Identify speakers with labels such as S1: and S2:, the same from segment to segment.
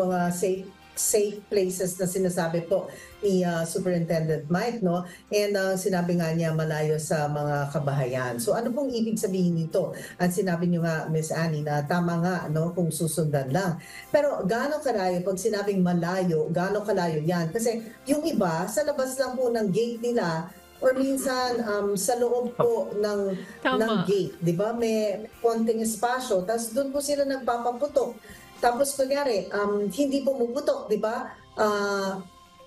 S1: mga safe places na sinasabi po ni Superintendent Mike, no? And sinabi nga niya malayo sa mga kabahayan. So ano pong ibig sabihin nito? At sinabi niyo nga, Miss Annie, na tama nga, no, kung susundan lang. Pero gaano kalayo, pag sinabing malayo, gaano kalayo yan? Kasi yung iba, sa labas lang po ng gate nila, or minsan sa loob po ng
S2: Tama.
S1: gate, di ba? May konting espasyo, tapos doon po sila nagpapaputok. Tapos kunyari, hindi pumuputok, di ba?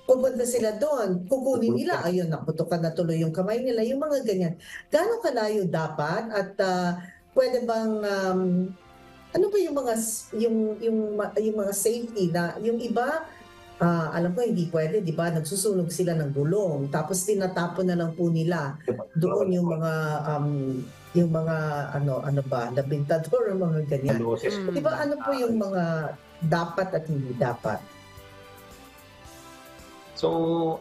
S1: Pupunta sila doon, kukunin nila, ayun, naputokan na tuloy yung kamay nila, yung mga ganyan. Gaano kalayo dapat at pwede bang ano ba yung mga yung mga safety na yung iba alam ko hindi pwede, di ba? Nagsusunog sila ng gulong tapos tinatapon na lang po nila doon yung mga ano ba, labintador o mga ganyan. Di ba ano po yung mga dapat at hindi dapat?
S3: So,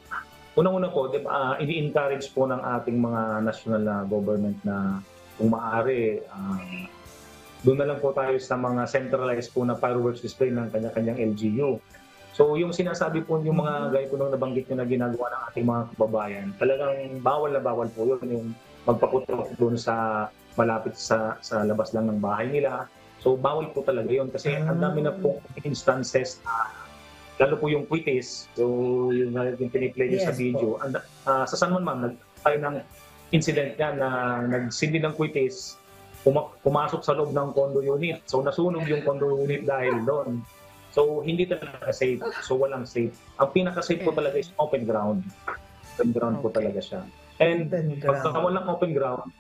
S3: unang-una po, ini-encourage po ng ating mga national na government na kung maaari, doon na lang po tayo sa mga centralized po na fireworks display ng kanya-kanyang LGU. So, yung sinasabi po yung mga gaya po nung nabanggit nyo na ginagawa ng ating mga kababayan, talagang bawal na bawal po yun, yung magpaputok doon sa malapit sa labas lang ng bahay nila. So, bawal po talaga yun kasi ang dami na po instances na lalo po yung quitis, so yung piniplay nyo sa video. Sa San Juan, ma'am, tayo ng incident yan na nagsindi ng quitis, pumasok sa loob ng condo unit. So nasunog yung condo unit dahil doon. So hindi talaga safe. So walang safe. Ang pinaka-safe po talaga is open ground. Open ground po talaga siya. And pagka walang open ground,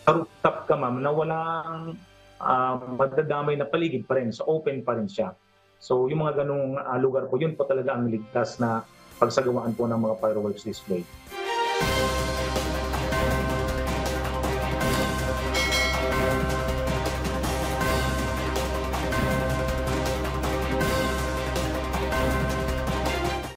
S3: sa rooftop ka, ma'am, na walang madadamay na paligid pa rin. So open pa rin siya. So yung mga ganung lugar po, yun po talaga ang ligtas na pagsagawaan po ng mga fireworks display.